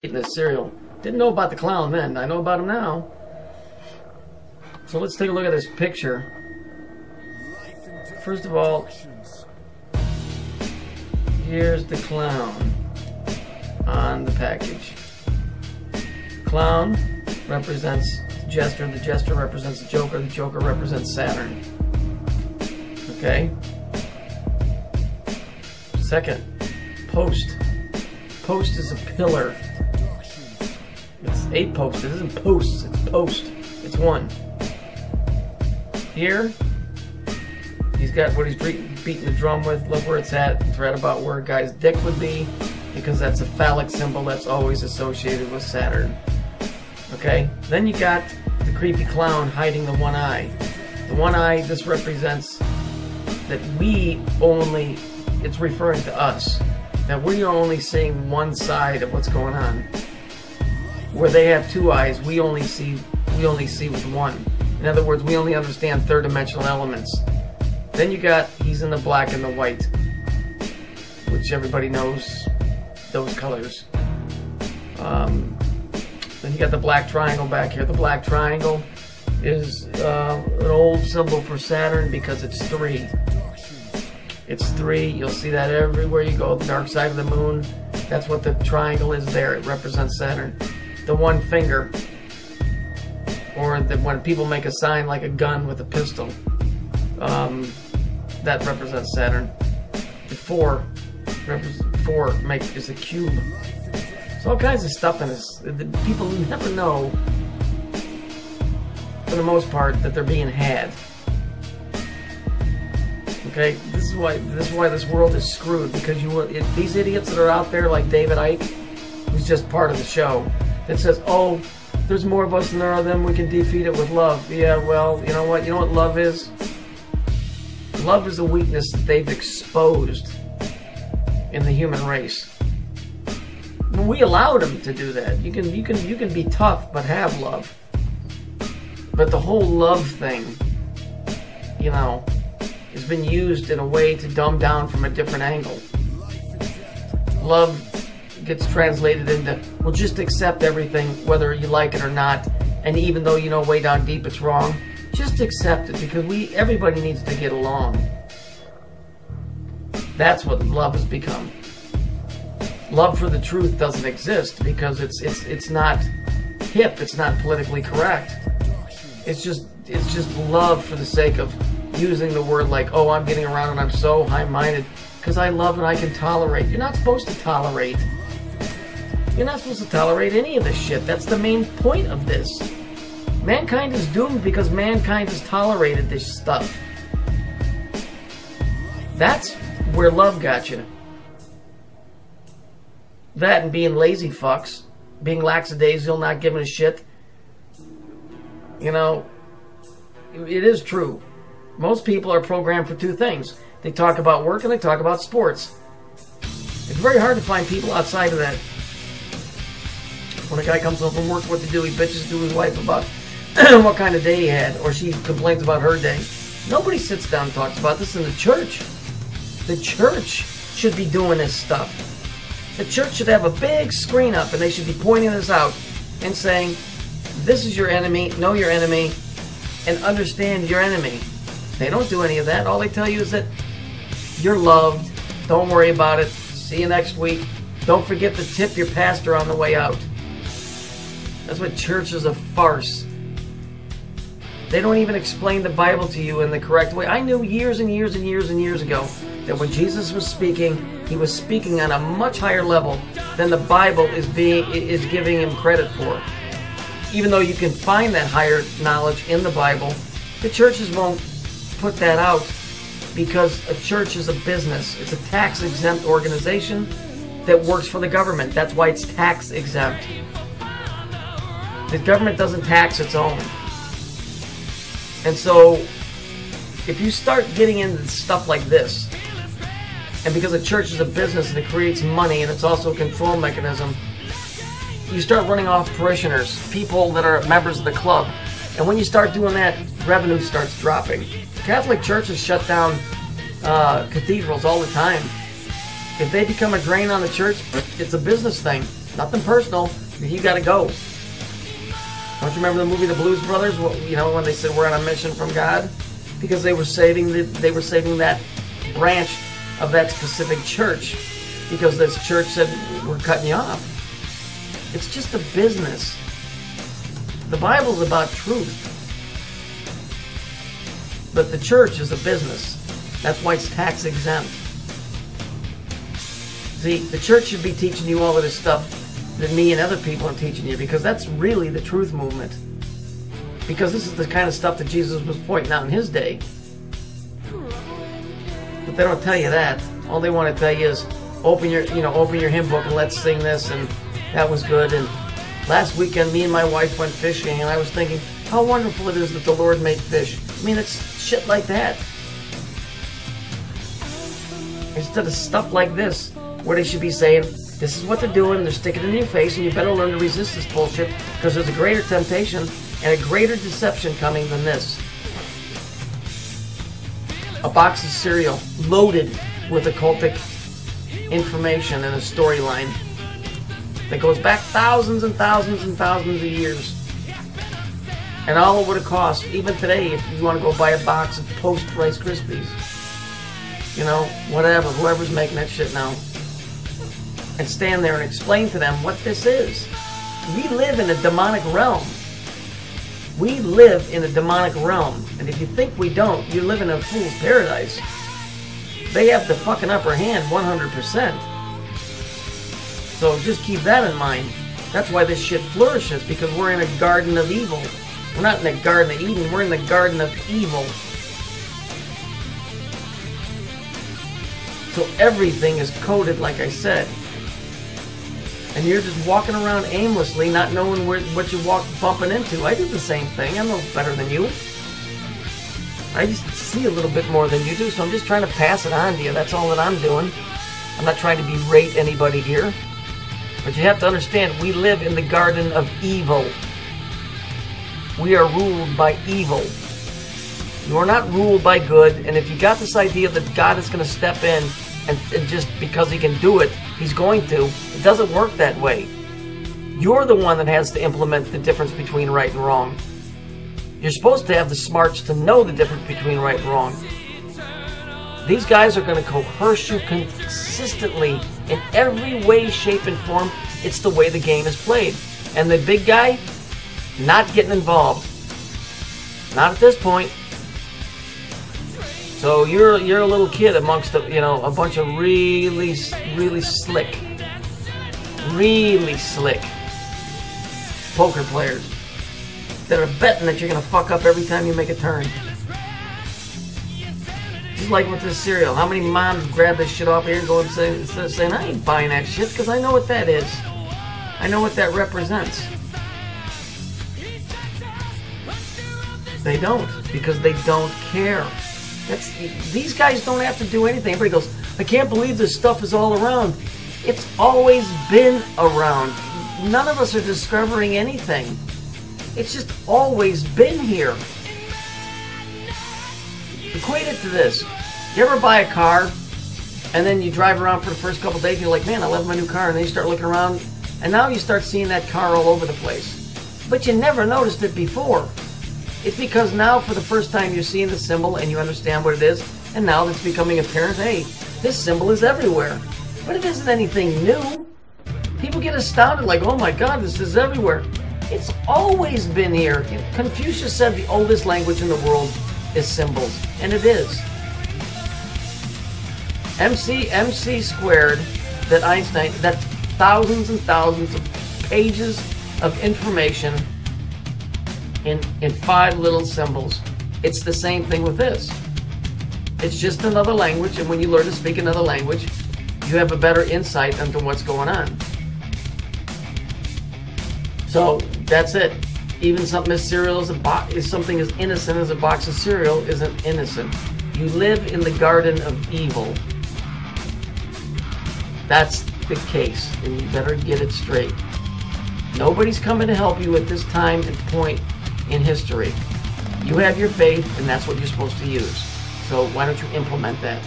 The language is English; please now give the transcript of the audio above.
eating this cereal. Didn't know about the clown then. I know about him now. So let's take a look at this picture. First of all, here's the clown on the package. Clown represents the jester represents the joker represents Saturn. Okay? Second, post. Post is a pillar. It's a post. It isn't posts, it's post. It's one. Here, he's got what he's beating the drum with. Look where it's at. It's right about where a guy's dick would be, because that's a phallic symbol that's always associated with Saturn. Okay? Then you got the creepy clown hiding the one eye. The one eye, this represents that we only, it's referring to us, that we are only seeing one side of what's going on. Where they have two eyes, we only see with one. In other words, we only understand third-dimensional elements. Then you got, he's in the black and the white, which everybody knows those colors. Then you got the black triangle back here. The black triangle is an old symbol for Saturn because it's 3. It's 3. You'll see that everywhere you go. The dark side of the moon. That's what the triangle is there. It represents Saturn. The one finger, or when people make a sign like a gun with a pistol, that represents Saturn. The 4 is a cube. So all kinds of stuff in this. The people never know, for the most part, that they're being had. Okay, this is why this world is screwed, because these idiots that are out there like David Icke, who's just part of the show, that says, oh, there's more of us than there are of them, we can defeat it with love. Yeah, well, you know what? You know what love is? Love is a weakness that they've exposed in the human race. We allowed them to do that. You can be tough but have love. But the whole love thing, you know, has been used in a way to dumb down from a different angle. Love gets translated into, well, just accept everything whether you like it or not, and even though you know way down deep it's wrong, just accept it, because everybody needs to get along. That's what love has become. Love for the truth doesn't exist because it's not hip, it's not politically correct. It's just love for the sake of using the word like, oh, I'm getting around and I'm so high-minded because I love and I can tolerate. You're not supposed to tolerate. You're not supposed to tolerate any of this shit. That's the main point of this. Mankind is doomed because mankind has tolerated this stuff. That's where love got you. That and being lazy fucks, being lackadaisical, not giving a shit. You know, it is true. Most people are programmed for 2 things. They talk about work and they talk about sports. It's very hard to find people outside of that. When a guy comes home from work, what to do? He bitches to his wife about what kind of day he had, or she complains about her day. Nobody sits down and talks about this in the church. The church should be doing this stuff. The church should have a big screen up, and they should be pointing this out and saying, this is your enemy, know your enemy, and understand your enemy. They don't do any of that. All they tell you is that you're loved, don't worry about it, see you next week, don't forget to tip your pastor on the way out. That's what church is, a farce. They don't even explain the Bible to you in the correct way. I knew years and years and years and years ago that when Jesus was speaking, he was speaking on a much higher level than the Bible is giving him credit for. Even though you can find that higher knowledge in the Bible, the churches won't put that out because a church is a business. It's a tax-exempt organization that works for the government. That's why it's tax-exempt. The government doesn't tax its own. And so, if you start getting into stuff like this, and because a church is a business and it creates money and it's also a control mechanism, you start running off parishioners, people that are members of the club. And when you start doing that, revenue starts dropping. Catholic churches shut down cathedrals all the time. If they become a drain on the church, it's a business thing. Nothing personal. You got to go. Don't you remember the movie The Blues Brothers? Well, you know, when they said we're on a mission from God, because they were saving that branch of that specific church, because this church said we're cutting you off. It's just a business. The Bible's about truth, but the church is a business. That's why it's tax exempt. See, the church should be teaching you all of this stuff that me and other people are teaching you, because that's really the truth movement. Because this is the kind of stuff that Jesus was pointing out in his day. But they don't tell you that. All they want to tell you is open your hymn book and let's sing this, and that was good. And last weekend, me and my wife went fishing, and I was thinking how wonderful it is that the Lord made fish. I mean, it's shit like that. Instead of stuff like this, where they should be saying, this is what they're doing, and they're sticking it in your face, and you better learn to resist this bullshit, because there's a greater temptation and a greater deception coming than this. A box of cereal loaded with occultic information and a storyline that goes back thousands and thousands and thousands of years. And all it would have cost, even today, if you want to go buy a box of Post Rice Krispies, you know, whatever, whoever's making that shit now, and stand there and explain to them what this is. We live in a demonic realm. We live in a demonic realm. And if you think we don't, you live in a fool's paradise. They have the fucking upper hand 100%. So just keep that in mind. That's why this shit flourishes, because we're in a garden of evil. We're not in the Garden of Eden, we're in the Garden of Evil. So everything is coded, like I said. And you're just walking around aimlessly, not knowing what you're bumping into. I do the same thing. I'm no better than you. I just see a little bit more than you do, so I'm just trying to pass it on to you. That's all that I'm doing. I'm not trying to berate anybody here. But you have to understand, we live in the Garden of Evil. We are ruled by evil. You are not ruled by good, and if you got this idea that God is going to step in, and just because he can do it, he's going to. It doesn't work that way. You're the one that has to implement the difference between right and wrong. You're supposed to have the smarts to know the difference between right and wrong. These guys are going to coerce you consistently in every way, shape, and form. It's the way the game is played. And the big guy, not getting involved. Not at this point. So you're a little kid amongst a bunch of really slick poker players that are betting that you're gonna fuck up every time you make a turn. Just like with this cereal, how many moms grab this shit off here and go and say, instead of saying I ain't buying that shit because I know what that is, I know what that represents. They don't, because they don't care. These guys don't have to do anything. Everybody goes, I can't believe this stuff is all around. It's always been around. None of us are discovering anything. It's just always been here. Equate it to this. You ever buy a car, and then you drive around for the first couple days, and you're like, man, I love my new car, and then you start looking around, and now you start seeing that car all over the place. But you never noticed it before. It's because now, for the first time, you're seeing the symbol and you understand what it is, and now it's becoming apparent, hey, this symbol is everywhere. But it isn't anything new. People get astounded, like, oh my God, this is everywhere. It's always been here. Confucius said the oldest language in the world is symbols, and it is. MC squared, that Einstein, that thousands and thousands of pages of information in 5 little symbols. It's the same thing with this. It's just another language, and when you learn to speak another language, you have a better insight into what's going on. So that's it. Even something as cereal as something as innocent as a box of cereal isn't innocent. You live in the garden of evil. That's the case, and you better get it straight. Nobody's coming to help you at this time and point in history. You have your faith, and that's what you're supposed to use. So why don't you implement that?